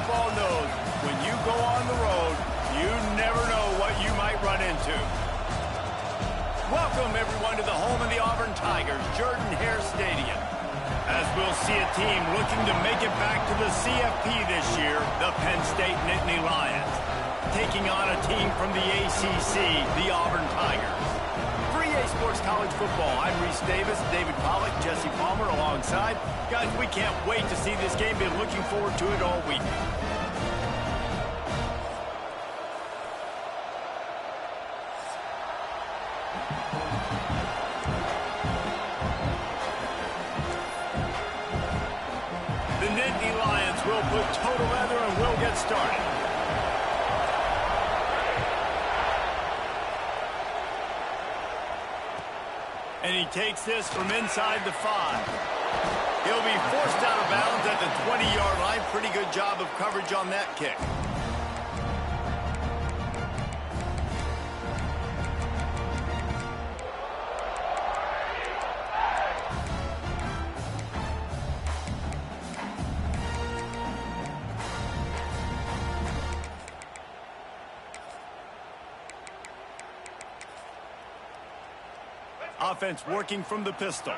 football knows when you go on the road, you never know what you might run into. Welcome, everyone, to the home of the Auburn Tigers, Jordan-Hare Stadium. As we'll see a team looking to make it back to the CFP this year, the Penn State Nittany Lions, taking on a team from the ACC, the Auburn Tigers. For EA Sports College Football, I'm Reese Davis, David Pollack, Jesse Palmer alongside. Guys, we can't wait to see this game. Been looking forward to it all week. The Nittany Lions will put total leather and will get started. And he takes this from inside the 5. He'll be forced out of bounds at the 20-yard line. Pretty good job of coverage on that kick. Offense working from the pistol.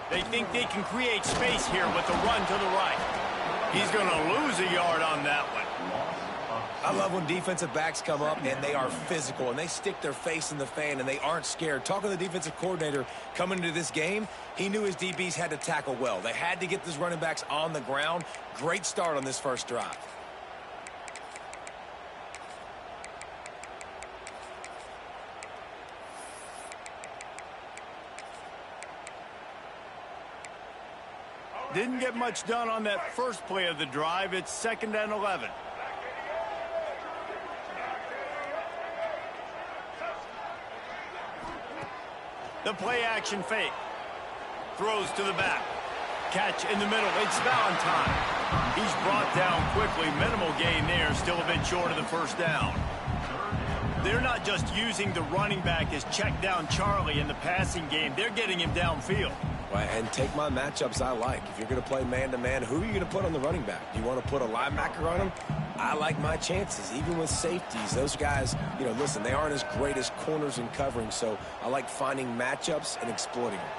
They think they can create space here with the run to the right. He's going to lose a yard on that one. I love when defensive backs come up and they are physical and they stick their face in the fan and they aren't scared. Talking to the defensive coordinator coming into this game, he knew his DBs had to tackle well. They had to get these running backs on the ground. Great start on this first drive. Didn't get much done on that first play of the drive. It's 2nd and 11. The play action fake. Throws to the back. Catch in the middle. It's Valentine. He's brought down quickly. Minimal gain there. Still a bit short of the first down. They're not just using the running back as check down Charlie in the passing game. They're getting him downfield. And take my matchups I like. If you're going to play man-to-man, who are you going to put on the running back? Do you want to put a linebacker on him? I like my chances, even with safeties. Those guys, you know, listen, they aren't as great as corners in covering, so I like finding matchups and exploiting them.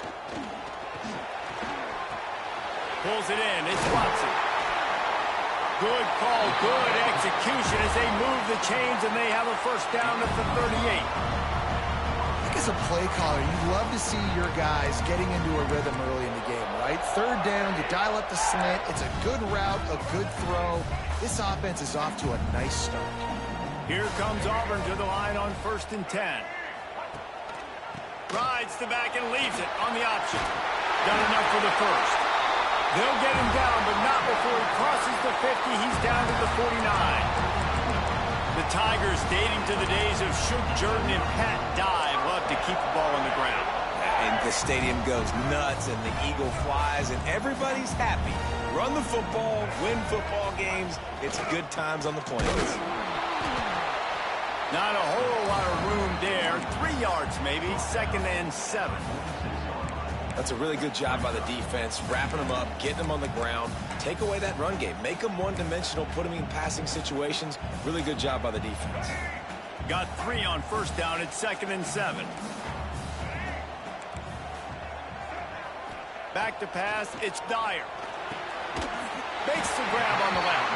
Pulls it in. It's Watson. Good call, good execution as they move the chains, and they have a first down at the 38. As a play caller, you love to see your guys getting into a rhythm early in the game, right? 3rd down, you dial up the slant. It's a good route, a good throw. This offense is off to a nice start. Here comes Auburn to the line on 1st and 10. Rides the back and leaves it on the option. Done enough for the first. They'll get him down, but not before he crosses the 50. He's down to the 49. The Tigers, dating to the days of Shook Jordan and Pat Dye, love to keep the ball on the ground. And the stadium goes nuts, and the eagle flies, and everybody's happy. Run the football, win football games. It's good times on the plains. Not a whole lot of room there. 3 yards maybe, 2nd and 7. That's a really good job by the defense, wrapping them up, getting them on the ground. Take away that run game. Make them one-dimensional, put them in passing situations. Really good job by the defense. Got 3 on first down at 2nd and 7. Back to pass, it's Dyer. Makes the grab on the left.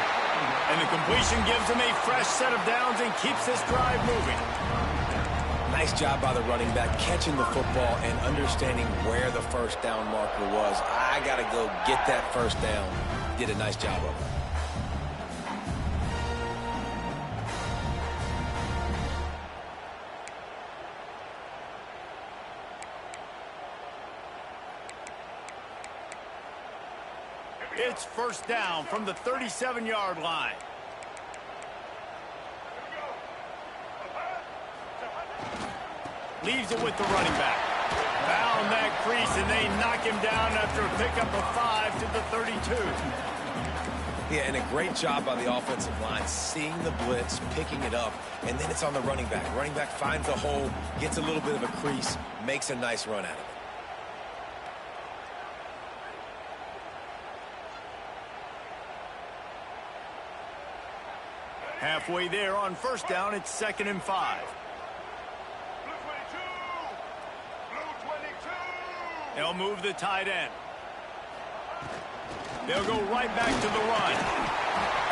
And the completion gives him a fresh set of downs and keeps this drive moving. Nice job by the running back, catching the football and understanding where the first down marker was. I got to go get that first down. Did a nice job of it. It's first down from the 37-yard line. Leaves it with the running back. Found that crease, and they knock him down after a pickup of 5 to the 32. Yeah, and a great job by the offensive line, seeing the blitz, picking it up, and then it's on the running back. Running back finds a hole, gets a little bit of a crease, makes a nice run out of it. Halfway there on first down, it's 2nd and 5. They'll move the tight end. They'll go right back to the run.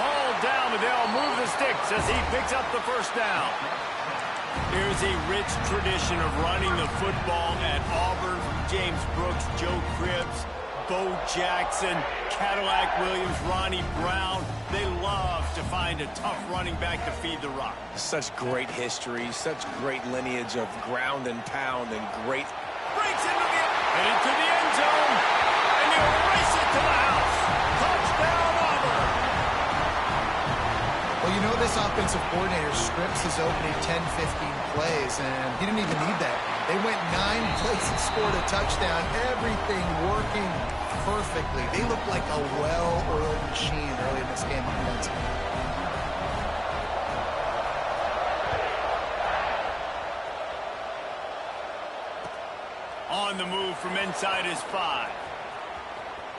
All down, but they'll move the sticks as he picks up the first down. There's a rich tradition of running the football at Auburn. James Brooks, Joe Cribbs, Bo Jackson, Cadillac Williams, Ronnie Brown. They love to find a tough running back to feed the rock. Such great history, such great lineage of ground and pound and great. Breaks headed to the end zone, and he'll race it to the house. Touchdown, Auburn. Well, you know this offensive coordinator scripts his opening 10, 15 plays, and he didn't even need that. They went 9 plays and scored a touchdown. Everything working perfectly. They look like a well-oiled machine early in this game offensively. On the move from inside his 5.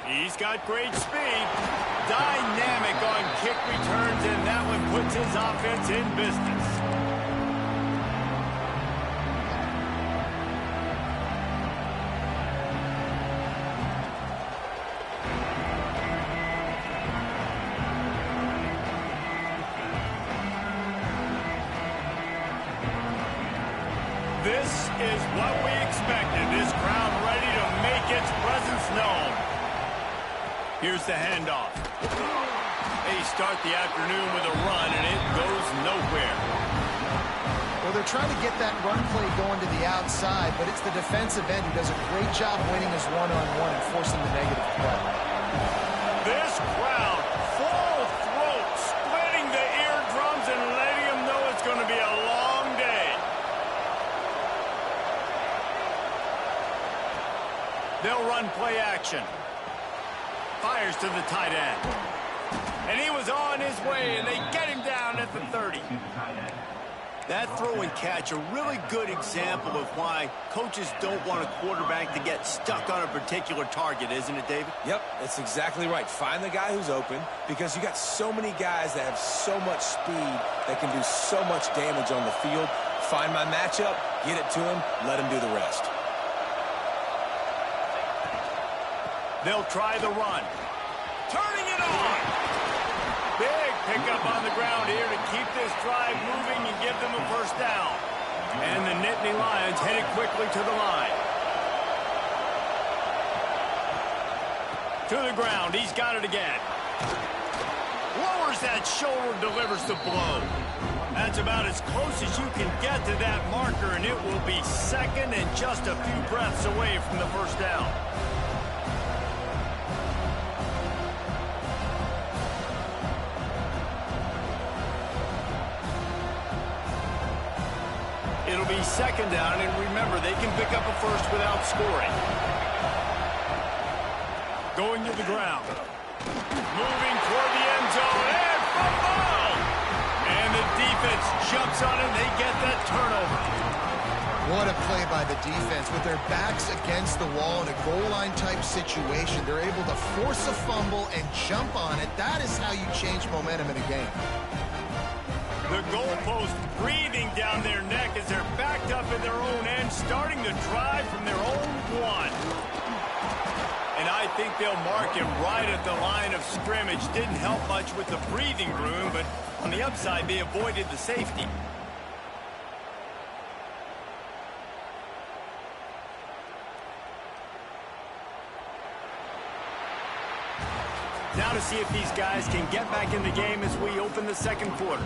He's got great speed. Dynamic on kick returns, and that one puts his offense in business. This is what we expected. This crowd ready to make its presence known. Here's the handoff. They start the afternoon with a run, and it goes nowhere. Well, they're trying to get that run play going to the outside, but it's the defensive end who does a great job winning his one-on-one and forcing the negative play. This crowd, full throat, splitting the eardrums and letting them know it's going to be a long day. They'll run play action. Fires to the tight end. And he was on his way, and they get him down at the 30. That throw and catch, a really good example of why coaches don't want a quarterback to get stuck on a particular target, isn't it, David? Yep, that's exactly right. Find the guy who's open, because you got so many guys that have so much speed that can do so much damage on the field. Find my matchup, get it to him, let him do the rest. They'll try the run. Turning it on. Big pickup on the ground here to keep this drive moving and give them a first down. And the Nittany Lions headed quickly to the line. To the ground. He's got it again. Lowers that shoulder, delivers the blow. That's about as close as you can get to that marker, and it will be second and just a few breaths away from the first down. It'll be second down, and remember, they can pick up a first without scoring. Going to the ground. Moving toward the end zone, and fumble! And the defense jumps on it, and they get that turnover. What a play by the defense. With their backs against the wall in a goal line type situation, they're able to force a fumble and jump on it. That is how you change momentum in a game. The goalpost breathing down their neck as they're backed up in their own end, starting the drive from their own 1. And I think they'll mark him right at the line of scrimmage. Didn't help much with the breathing room, but on the upside, they avoided the safety. Now to see if these guys can get back in the game as we open the second quarter.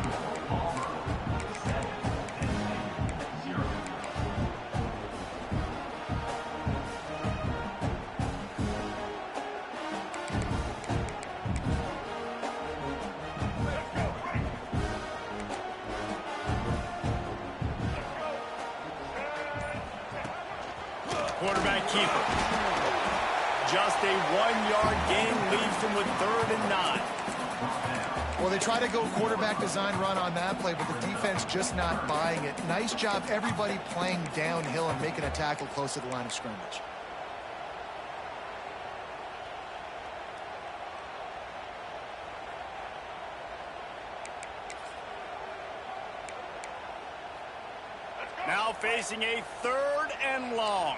Quarterback keeper. Just a 1-yard gain leaves them with 3rd and 9. Well, they try to go quarterback design run on that play, but the defense just not buying it. Nice job, everybody playing downhill and making a tackle close to the line of scrimmage. Now facing a 3rd and long.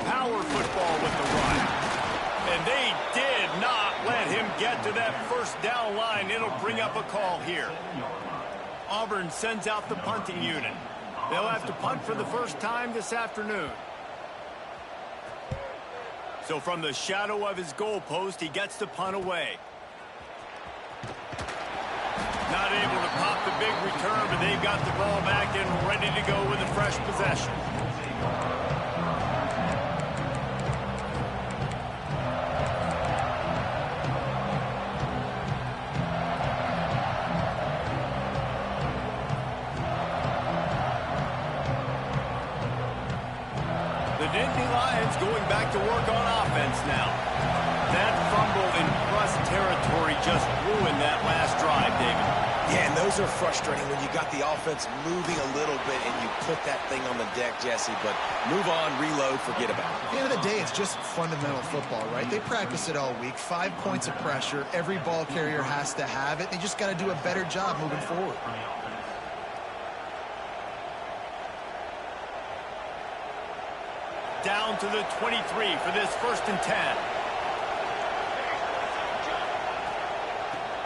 Power football with the run. And they did not let him get to that first down line. It'll bring up a call here. Auburn sends out the punting unit. They'll have to punt for the first time this afternoon. So from the shadow of his goal post, he gets the punt away. Not able to pop the big return, but they've got the ball back and ready to go with a fresh possession. The Nittany Lions going back to work on offense now. That fumble in plus territory just ruined that last drive, David. Yeah, and those are frustrating when you got the offense moving a little bit and you put that thing on the deck, Jesse. But move on, reload, forget about it. At the end of the day, it's just fundamental football, right? They practice it all week. 5 points of pressure. Every ball carrier has to have it. They just got to do a better job moving forward. Down to the 23 for this 1st and 10.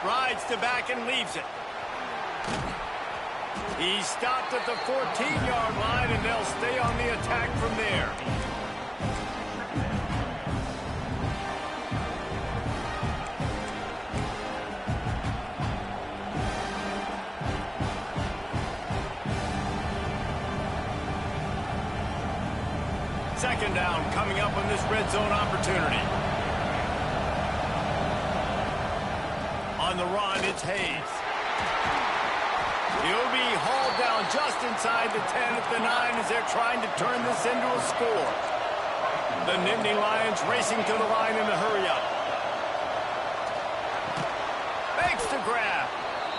Rides to back and leaves it. He stopped at the 14-yard line, and they'll stay on the attack from there. Second down coming up on this red zone opportunity. On the run, it's Hayes. He'll be hauled down just inside the 10 at the 9 as they're trying to turn this into a score. The Nittany Lions racing to the line in the hurry-up. Makes the grab.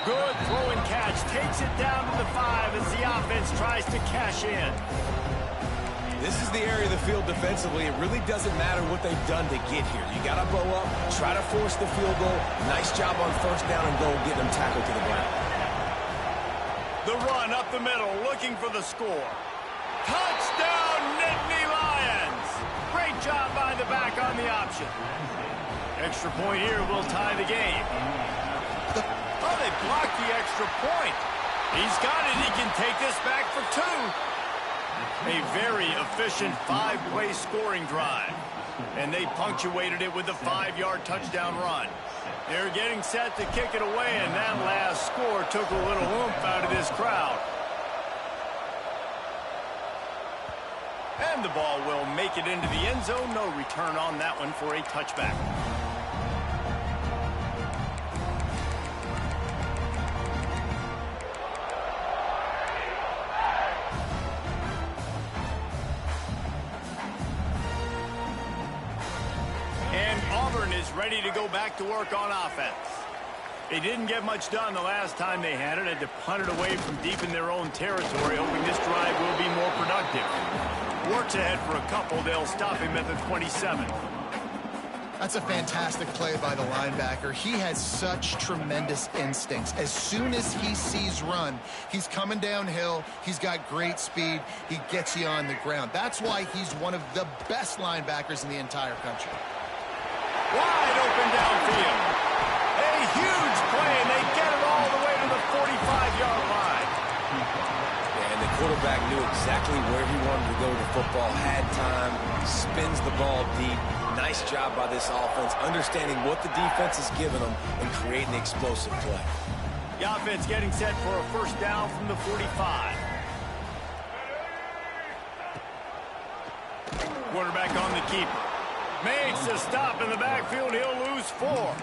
Good throw and catch. Takes it down to the 5 as the offense tries to cash in. This is the area of the field defensively. It really doesn't matter what they've done to get here. You got to bow up, try to force the field goal. Nice job on 1st down and goal, getting them tackled to the ground. The run up the middle, looking for the score. Touchdown, Nittany Lions! Great job by the back on the option. Extra point here will tie the game. Oh, they blocked the extra point. He's got it. He can take this back for 2. A very efficient 5-play scoring drive. And they punctuated it with a 5-yard touchdown run. They're getting set to kick it away, and that last score took a little oomph out of this crowd. And the ball will make it into the end zone. No return on that one for a touchback. Ready to go back to work on offense. They didn't get much done the last time they had it. Had to punt it away from deep in their own territory, hoping this drive will be more productive. Works ahead for a couple. They'll stop him at the 27. That's a fantastic play by the linebacker. He has such tremendous instincts. As soon as he sees run, he's coming downhill. He's got great speed. He gets you on the ground. That's why he's one of the best linebackers in the entire country. Wide open downfield. A huge play, and they get it all the way to the 45-yard line. Yeah, and the quarterback knew exactly where he wanted to go with the football, had time, spins the ball deep. Nice job by this offense, understanding what the defense is giving them and creating the explosive play. The offense getting set for a 1st down from the 45. Quarterback on the keeper. Makes a stop in the backfield. He'll lose 4.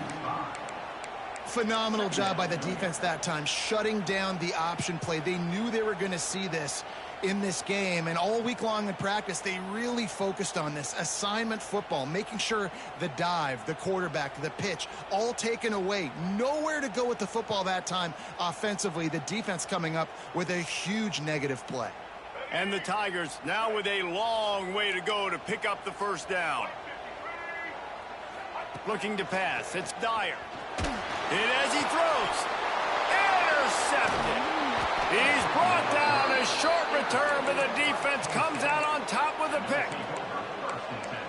Phenomenal job by the defense that time, shutting down the option play. They knew they were going to see this in this game, and all week long in practice, they really focused on this assignment football, making sure the dive, the quarterback, the pitch, all taken away. Nowhere to go with the football that time offensively. The defense coming up with a huge negative play. And the Tigers now with a long way to go to pick up the first down. Looking to pass. It's Dyer. And as he throws, intercepted. He's brought down. A short return, but the defense comes out on top with a pick.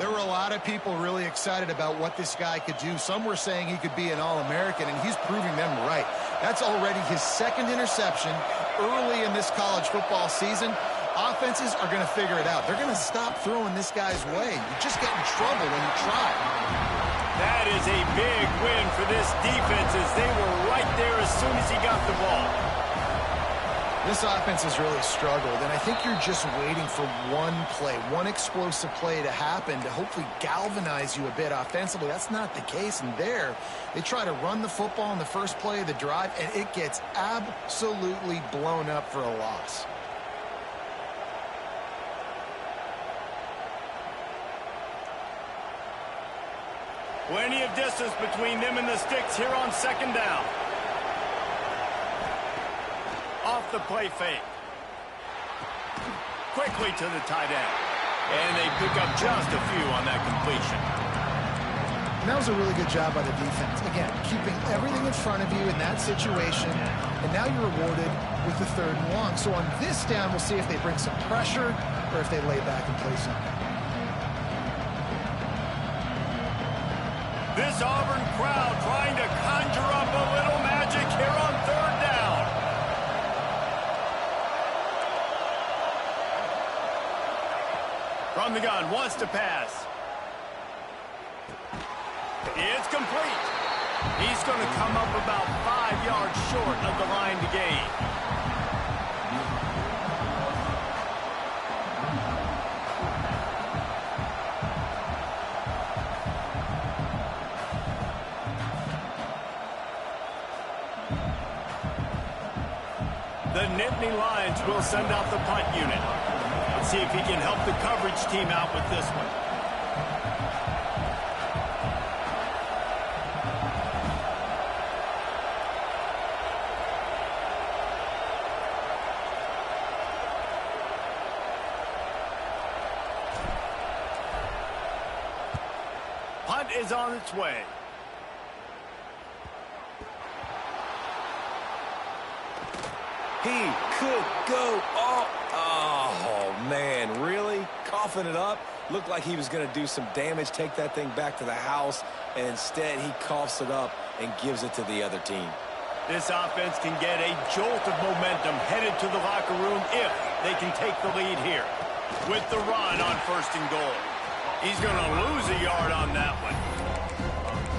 There were a lot of people really excited about what this guy could do. Some were saying he could be an All-American, and he's proving them right. That's already his second interception early in this college football season. Offenses are going to figure it out. They're going to stop throwing this guy's way. You just get in trouble when you try. That is a big win for this defense as they were right there as soon as he got the ball. This offense has really struggled, and I think you're just waiting for one play, one explosive play to happen to hopefully galvanize you a bit offensively. That's not the case, and there they try to run the football in the first play of the drive, and it gets absolutely blown up for a loss. Plenty of distance between them and the sticks here on second down. Off the play fake. Quickly to the tight end. And they pick up just a few on that completion. And that was a really good job by the defense. Again, keeping everything in front of you in that situation. And now you're rewarded with the 3rd and long. So on this down, we'll see if they bring some pressure or if they lay back and play something. This Auburn crowd trying to conjure up a little magic here on 3rd down. From the gun, wants to pass. It's complete. He's going to come up about 5 yards short of the line to gain. The Nittany Lions will send out the punt unit. Let's see if he can help the coverage team out with this one. Punt is on its way. He could go all... Oh, man, really? Coughing it up? Looked like he was going to do some damage, take that thing back to the house, and instead he coughs it up and gives it to the other team. This offense can get a jolt of momentum headed to the locker room if they can take the lead here. With the run on 1st and goal. He's going to lose a yard on that one.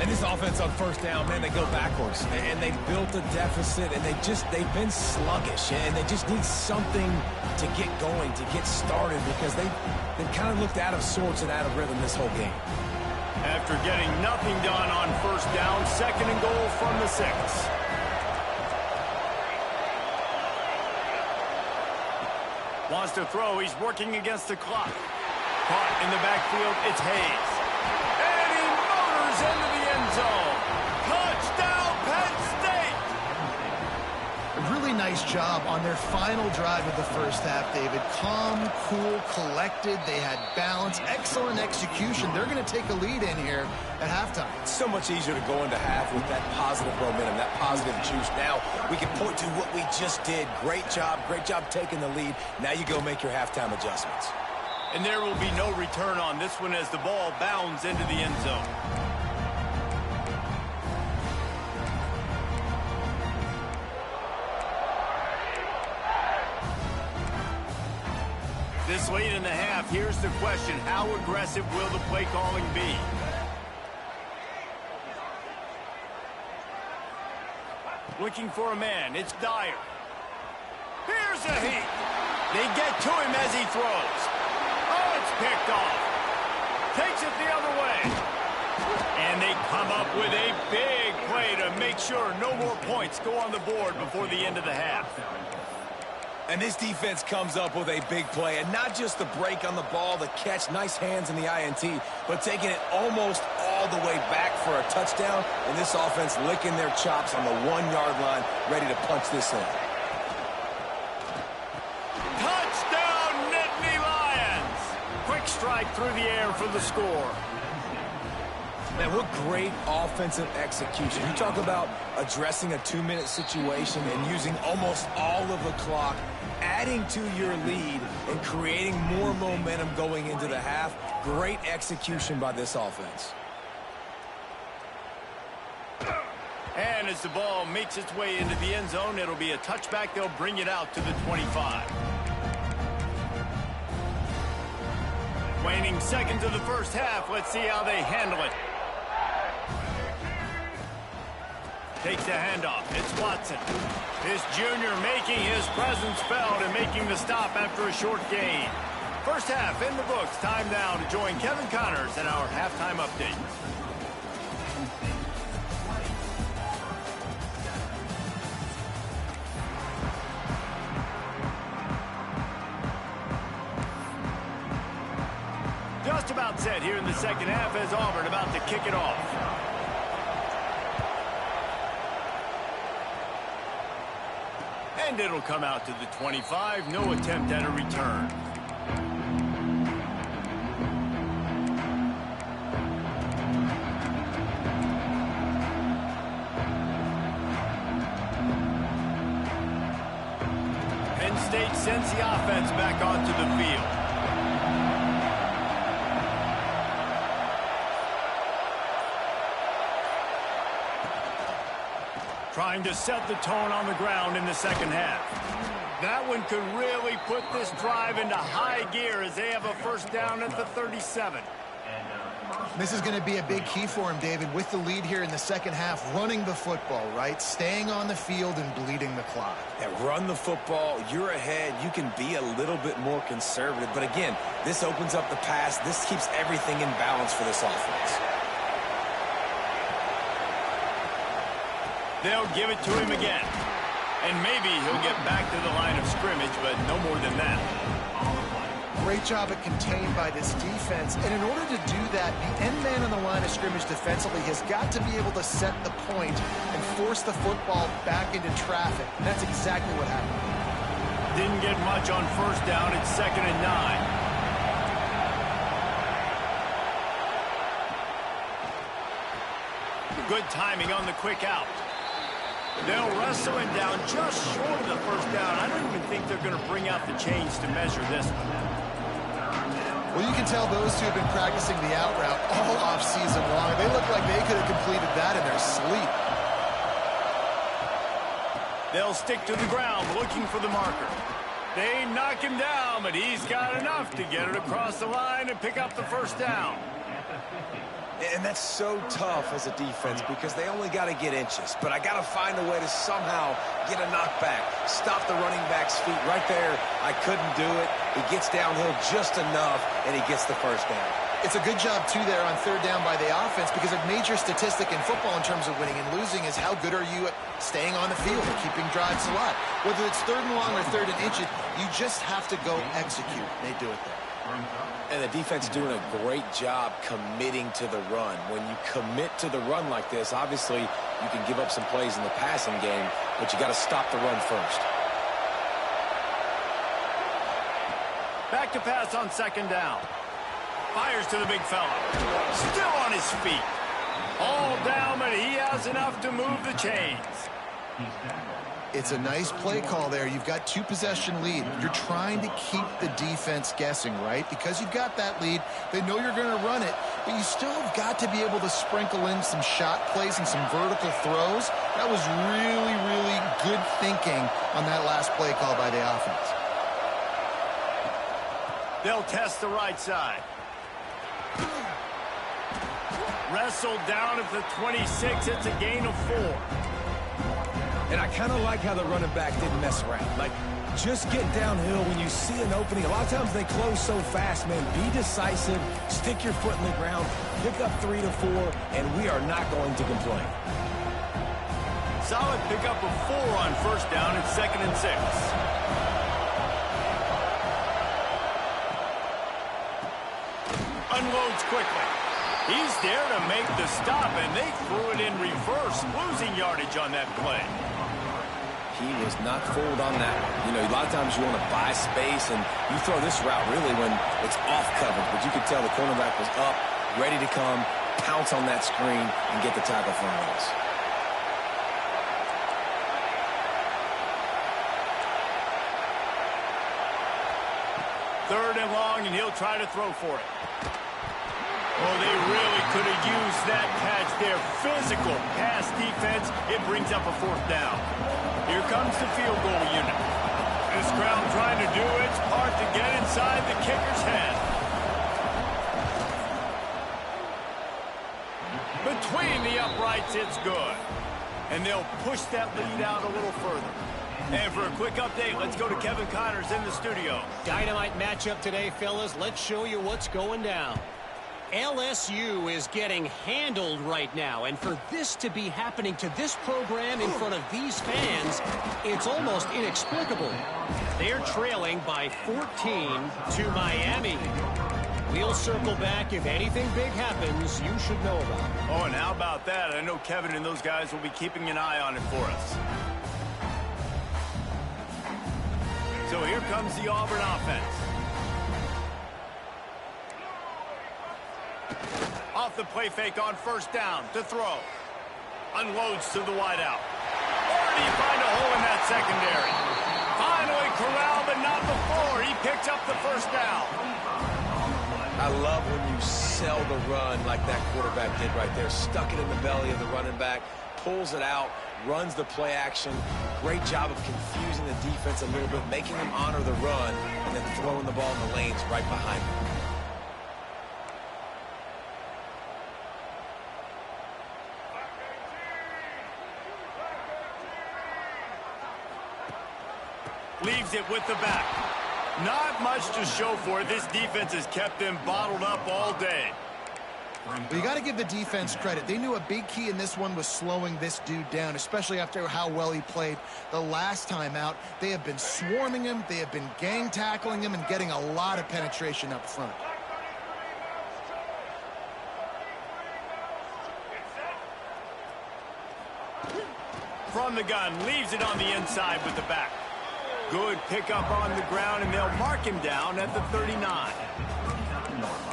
And this offense on 1st down, man, they go backwards. And they built a deficit, and they've been sluggish. And they just need something to get going, to get started, because they've kind of looked out of sorts and out of rhythm this whole game. After getting nothing done on 1st down, 2nd and goal from the 6. Wants to throw. He's working against the clock. Caught in the backfield. It's Hayes. And he motors into the end zone. Touchdown, Penn State! A really nice job on their final drive of the first half, David. Calm, cool, collected. They had balance. Excellent execution. They're going to take a lead in here at halftime. It's so much easier to go into half with that positive momentum, that positive juice. Now we can point to what we just did. Great job taking the lead. Now you go make your halftime adjustments. And there will be no return on this one as the ball bounds into the end zone. This late in the half, here's the question. How aggressive will the play calling be? Looking for a man. It's Dyer. Here's a heat. They get to him as he throws. Oh, it's picked off. Takes it the other way. And they come up with a big play to make sure no more points go on the board before the end of the half. And this defense comes up with a big play, and not just the break on the ball, the catch, nice hands in the INT, but taking it almost all the way back for a touchdown, and this offense licking their chops on the 1-yard line, ready to punch this in. Touchdown, Nittany Lions! Quick strike through the air for the score. Man, what great offensive execution. You talk about addressing a 2-minute situation and using almost all of the clock, adding to your lead and creating more momentum going into the half. Great execution by this offense. And as the ball makes its way into the end zone, it'll be a touchback. They'll bring it out to the 25. Waning seconds of the first half. Let's see how they handle it. Takes the handoff. It's Watson. This junior making his presence felt and making the stop after a short gain. First half in the books. Time now to join Kevin Connors in our halftime update. Just about set here in the second half as Auburn about to kick it off. And it'll come out to the 25. No attempt at a return. Penn State sends the offense back onto the field. Trying to set the tone on the ground in the second half. That one could really put this drive into high gear as they have a first down at the 37. This is going to be a big key for him, David, with the lead here in the second half, running the football, right? Staying on the field and bleeding the clock. Yeah, run the football. You're ahead. You can be a little bit more conservative. But again, this opens up the pass. This keeps everything in balance for this offense. They'll give it to him again. And maybe he'll get back to the line of scrimmage, but no more than that. Great job at contained by this defense. And in order to do that, the end man on the line of scrimmage defensively has got to be able to set the point and force the football back into traffic. And that's exactly what happened. Didn't get much on first down. It's 2nd and 9. Good timing on the quick out. They'll wrestle him down just short of the first down. I don't even think they're going to bring out the chains to measure this one. Well, you can tell those two have been practicing the out route all offseason long. They look like they could have completed that in their sleep. They'll stick to the ground looking for the marker. They knock him down, but he's got enough to get it across the line and pick up the first down. And that's so tough as a defense because they only got to get inches. But I got to find a way to somehow get a knockback, stop the running back's feet right there. I couldn't do it. He gets downhill just enough, and he gets the first down. It's a good job, too, there on third down by the offense because a major statistic in football in terms of winning and losing is how good are you at staying on the field and keeping drives alive. Whether it's third and long or third and inches, you just have to go execute. They do it there. And the defense doing a great job committing to the run. When you commit to the run like this, obviously you can give up some plays in the passing game, but you got to stop the run first. Back to pass on 2nd down. Fires to the big fella. Still on his feet. All down, but he has enough to move the chains. It's a nice play call there. You've got 2-possession lead. You're trying to keep the defense guessing, right? Because you've got that lead, they know you're going to run it, but you still have got to be able to sprinkle in some shot plays and some vertical throws. That was really, really good thinking on that last play call by the offense. They'll test the right side. Wrestled down at the 26. It's a gain of 4. And I kind of like how the running back didn't mess around. Like, Just get downhill when you see an opening. A lot of times they close so fast, man. Be decisive, stick your foot in the ground, pick up 3 to 4, and we are not going to complain. Solid pickup of 4 on first down and 2nd and 6. Unloads quickly. He's there to make the stop, and they threw it in reverse, losing yardage on that play. He was not fooled on that one. You know, a lot of times you want to buy space, and you throw this route really when it's off coverage. But you could tell the cornerback was up, ready to come, pounce on that screen, and get the tackle for a loss. Third and long, and he'll try to throw for it. Oh, they really could have used that catch there. Physical pass defense. It brings up a 4th down. Here comes the field goal unit. This crowd trying to do its part to get inside the kicker's head. Between the uprights, it's good. And they'll push that lead out a little further. And for a quick update, let's go to Kevin Connors in the studio. Dynamite matchup today, fellas. Let's show you what's going down. LSU is getting handled right now, and for this to be happening to this program in front of these fans, it's almost inexplicable. They're trailing by 14 to Miami. We'll circle back if anything big happens you should know about. Oh, and how about that? I know Kevin and those guys will be keeping an eye on it for us. So here comes the Auburn offense. Off the play fake on first down to throw. Unloads to the wideout. Already find a hole in that secondary. Finally corralled, but not before. He picks up the first down. I love when you sell the run like that quarterback did right there. Stuck it in the belly of the running back, pulls it out, runs the play action. Great job of confusing the defense a little bit, making them honor the run, and then throwing the ball in the lanes right behind them. Leaves it with the back. Not much to show for it. This defense has kept them bottled up all day. Well, you got to give the defense credit. They knew a big key in this one was slowing this dude down, especially after how well he played the last time out. They have been swarming him. They have been gang tackling him and getting a lot of penetration up front. From the gun, leaves it on the inside with the back. Good pickup on the ground, and they'll mark him down at the 39.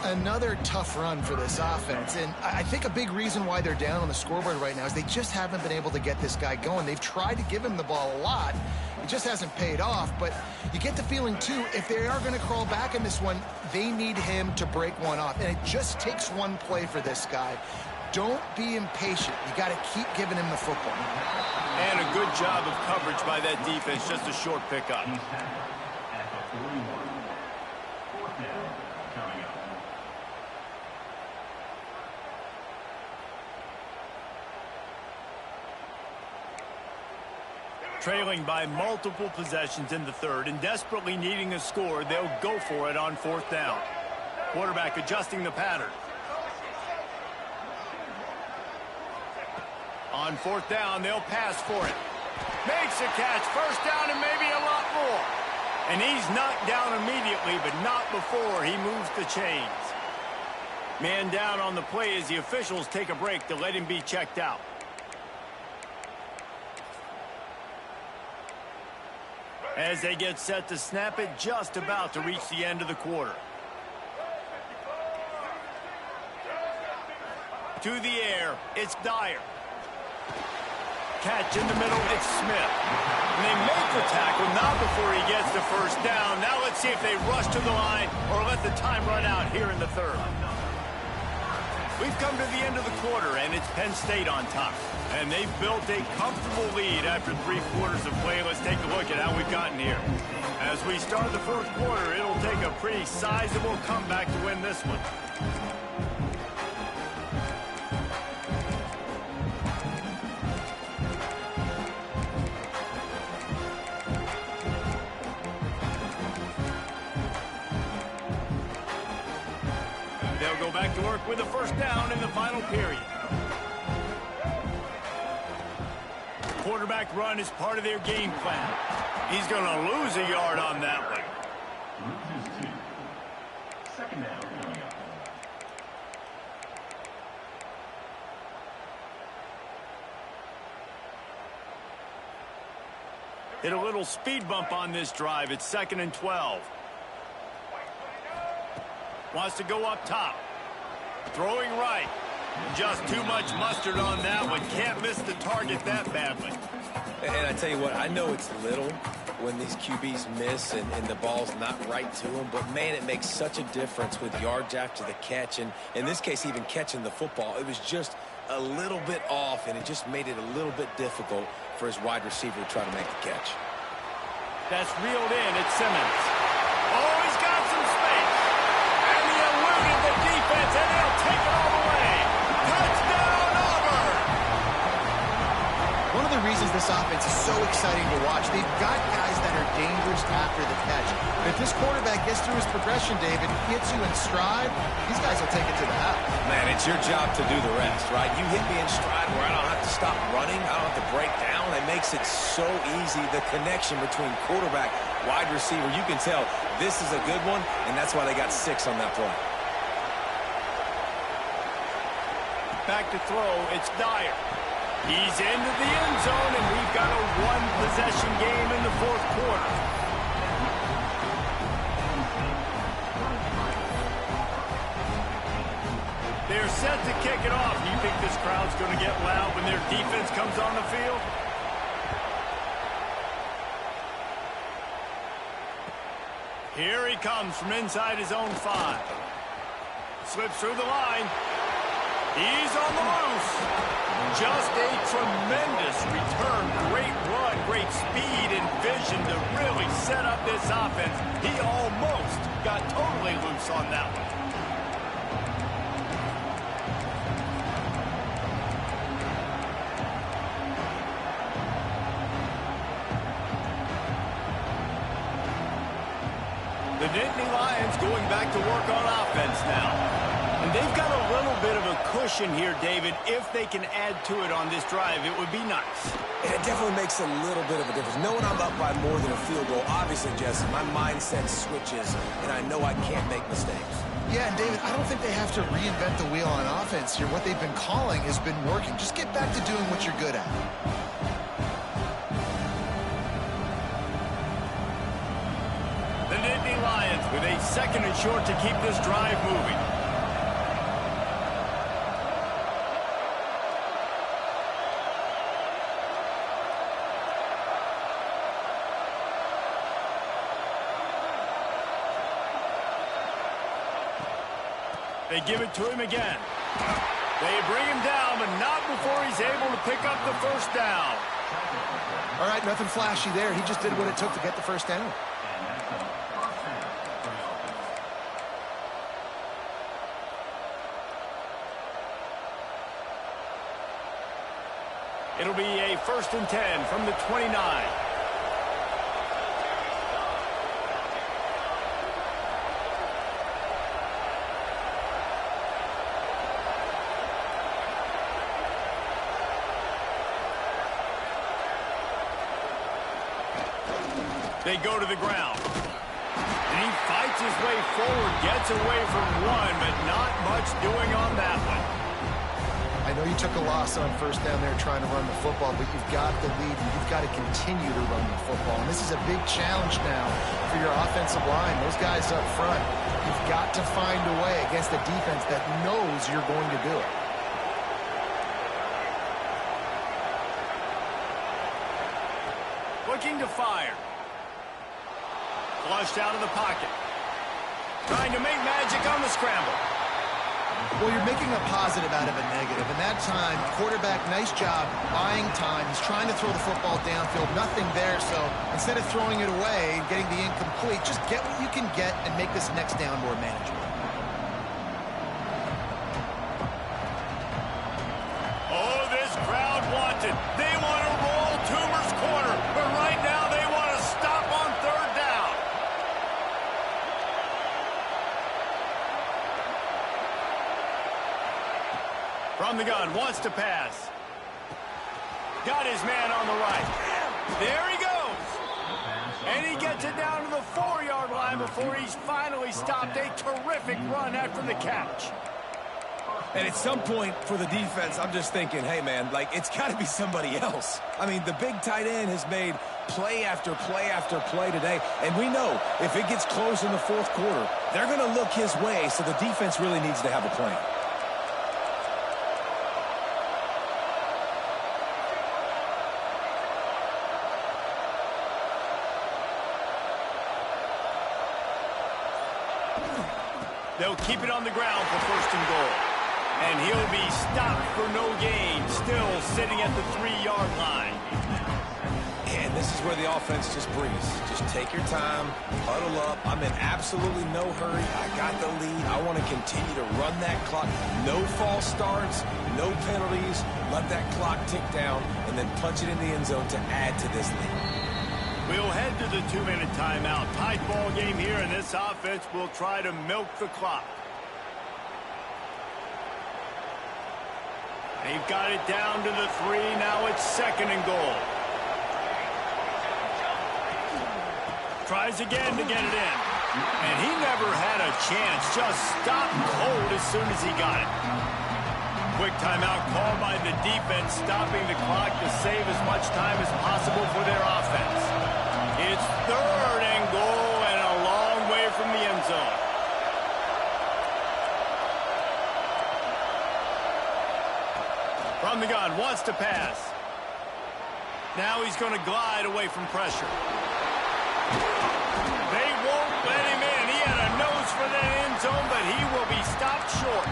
Another tough run for this offense, and I think a big reason why they're down on the scoreboard right now is they just haven't been able to get this guy going. They've tried to give him the ball a lot. It just hasn't paid off, but you get the feeling, too, if they are going to crawl back in this one, they need him to break one off, and it just takes one play for this guy. Don't be impatient. You got to keep giving him the football. And a good job of coverage by that defense, just a short pickup. Trailing by multiple possessions in the third and desperately needing a score, they'll go for it on fourth down. Quarterback adjusting the pattern. On fourth down, they'll pass for it. Makes a catch, first down, and maybe a lot more. And he's knocked down immediately, but not before he moves the chains. Man down on the play as the officials take a break to let him be checked out. As they get set to snap it, just about to reach the end of the quarter. To the air, it's Dyer. Catch in the middle, it's Smith. And they make the tackle, not before he gets the first down. Now let's see if they rush to the line or let the time run out here in the third. We've come to the end of the quarter, and it's Penn State on top. And they've built a comfortable lead after 3 quarters of play. Let's take a look at how we've gotten here. As we start the fourth quarter, it'll take a pretty sizable comeback to win this one. they'll go back to work with a first down in the final period. Quarterback run is part of their game plan. He's going to lose a yard on that one. Second down. Hit a little speed bump on this drive. It's 2nd and 12. Wants to go up top. Throwing right. Just too much mustard on that one. Can't miss the target that badly. And I tell you what, I know it's little when these QBs miss and the ball's not right to them, but man, it makes such a difference with yards after the catch, and in this case, even catching the football. It was just a little bit off, and it just made it a little bit difficult for his wide receiver to try to make the catch. That's reeled in. It's Simmons. Oh, he's got some space. And he eluded the defense, and they'll take it all the way. Touchdown, Auburn! One of the reasons this offense is so exciting to watch, they've got guys that are dangerous after the catch. But if this quarterback gets through his progression, David, hits you in stride, these guys will take it to the house. Man, it's your job to do the rest, right? You hit me in stride where I don't have to stop running. I don't have to break down. It makes it so easy. The connection between quarterback, wide receiver, you can tell this is a good one, and that's why they got 6 on that play. Back to throw. It's Dyer. He's into the end zone, and we've got a one-possession game in the 4th quarter. They're set to kick it off. You think this crowd's going to get loud when their defense comes on the field? Here he comes from inside his own 5. Slips through the line. He's on the loose. Just a tremendous return. Great run, great speed and vision to really set up this offense. He almost got totally loose on that one. The Nittany Lions going back to work on offense now. And they've got a little bit of a cushion here, David. If they can add to it on this drive, it would be nice. And it definitely makes a little bit of a difference. Knowing I'm up by more than a field goal, obviously, Jesse, my mindset switches, and I know I can't make mistakes. Yeah, and David, I don't think they have to reinvent the wheel on offense here. What they've been calling has been working. Just get back to doing what you're good at. The Nittany Lions with a 2nd and short to keep this drive moving. They give it to him again. They bring him down, but not before he's able to pick up the first down. All right, nothing flashy there. He just did what it took to get the first down. It'll be a 1st and 10 from the 29. They go to the ground. And he fights his way forward, gets away from one, but not much doing on that one. I know you took a loss on first down there trying to run the football, but you've got the lead, and you've got to continue to run the football. And this is a big challenge now for your offensive line. Those guys up front, you've got to find a way against a defense that knows you're going to do it. Looking to fire. Flushed out of the pocket. Trying to make magic on the scramble. Well, you're making a positive out of a negative. And that time, quarterback, nice job buying time. He's trying to throw the football downfield. Nothing there. So instead of throwing it away and getting the incomplete, just get what you can get and make this next down more manageable. Oh, this crowd wants it. They want to roll Toomer's corner. But right now, they want to stop on 3rd down. From the gun, wants to pass. Got his man on the right. There he goes. And he gets it down to the 4-yard line before he's finally stopped. A terrific run after the catch. And at some point for the defense, I'm just thinking, hey, man, like, it's got to be somebody else. I mean, the big tight end has made play after play after play today. And we know if it gets close in the fourth quarter, they're going to look his way, so the defense really needs to have a plan. They'll keep it on the ground for 1st and goal. And he'll be stopped for no gain, still sitting at the 3-yard line. And this is where the offense just breathes. Just take your time, huddle up. I'm in absolutely no hurry. I got the lead. I want to continue to run that clock. No false starts, no penalties. Let that clock tick down, and then punch it in the end zone to add to this lead. We'll head to the 2-minute timeout. Tight ball game here, and this offense will try to milk the clock. They've got it down to the 3. Now it's 2nd and goal. Tries again to get it in. And he never had a chance. Just stopped cold as soon as he got it. Quick timeout called by the defense, stopping the clock to save as much time as possible for their offense. It's 3rd and goal and a long way from the end zone. From the gun, wants to pass. Now he's going to glide away from pressure. They won't let him in. He had a nose for the end zone, but he will be stopped short.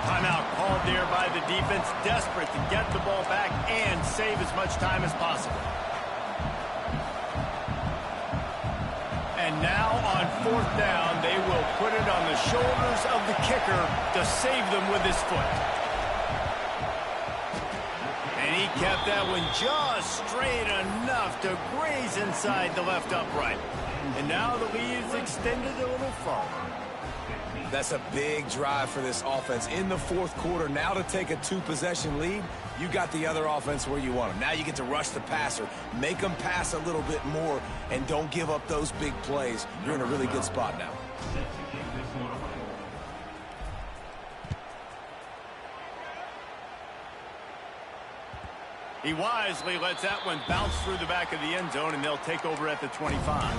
Timeout called there by the defense, desperate to get the ball back and save as much time as possible. And now on 4th down, they will put it on the shoulders of the kicker to save them with his foot. And he kept that one just straight enough to graze inside the left upright. And now the lead is extended a little farther. That's a big drive for this offense in the fourth quarter. Now to take a 2-possession lead, you got the other offense where you want them. Now you get to rush the passer, make them pass a little bit more, and don't give up those big plays. You're in a really good spot now. He wisely lets that one bounce through the back of the end zone, and they'll take over at the 25.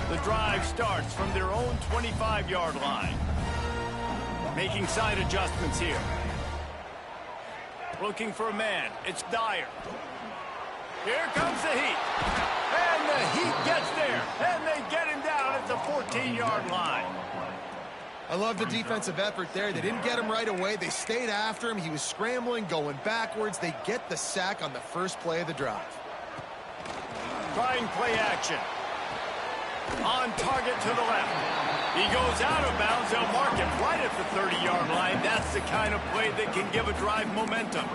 The drive starts from their own 25-yard line. Making side adjustments here. Looking for a man. It's Dyer. Here comes the Heat. And the Heat gets there. And they get him down at the 14-yard line. I love the defensive effort there. They didn't get him right away. They stayed after him. He was scrambling, going backwards. They get the sack on the first play of the drive. Trying play action. On target to the left. He goes out of bounds. They'll mark him right at the 30-yard line. That's the kind of play that can give a drive momentum.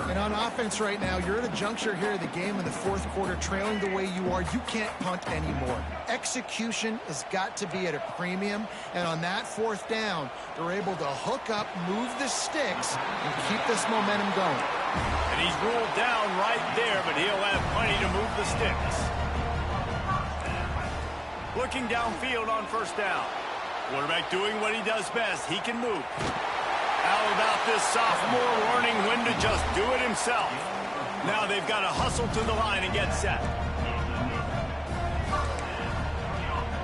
And on offense right now, you're at a juncture here of the game in the fourth quarter, trailing the way you are. You can't punt anymore. Execution has got to be at a premium. And on that 4th down, they're able to hook up, move the sticks, and keep this momentum going. And he's ruled down right there, but he'll have plenty to move the sticks. Looking downfield on 1st down. Quarterback doing what he does best. He can move. How about this sophomore learning when to just do it himself? Now they've got to hustle to the line and get set.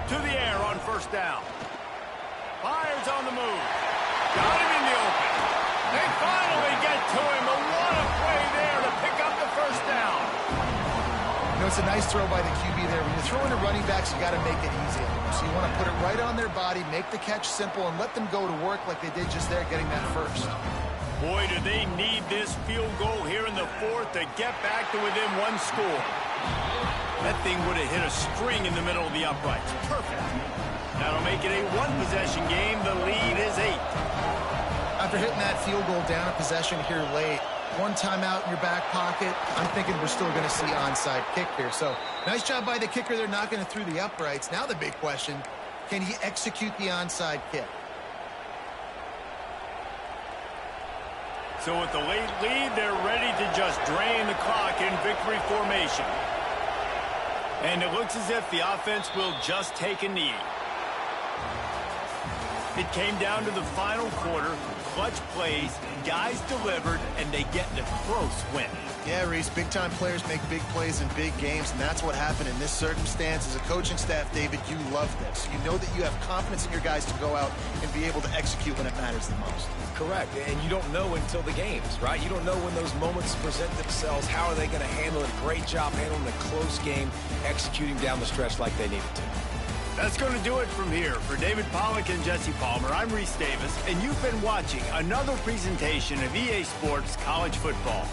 To the air on 1st down. Fires on the move. Got him in the open. They finally get to him, but what a play there to pick up the 1st down. You know, it's a nice throw by the QB there. When you're throwing to running backs, you got to make it easy. So you want to put it right on their body, make the catch simple, and let them go to work like they did just there, getting that first. Boy, do they need this field goal here in the 4th to get back to within 1 score. That thing would have hit a string in the middle of the uprights. Perfect. That'll make it a 1-possession game. The lead is 8. I after hitting that field goal down a possession here late, one timeout in your back pocket, I'm thinking we're still going to see onside kick here. So nice job by the kicker. They're knocking it through the uprights. Now the big question, can he execute the onside kick? So with the late lead, they're ready to just drain the clock in victory formation. And it looks as if the offense will just take a knee. It came down to the final quarter. Clutch plays, guys delivered, and they get the close win. Yeah, Reese, big-time players make big plays in big games, and that's what happened in this circumstance. As a coaching staff, David, you love this. You know that you have confidence in your guys to go out and be able to execute when it matters the most. Correct, and you don't know until the games, right? You don't know when those moments present themselves. How are they going to handle it? Great job handling a close game, executing down the stretch like they needed to. That's going to do it from here. For David Pollack and Jesse Palmer, I'm Reese Davis, and you've been watching another presentation of EA Sports College Football.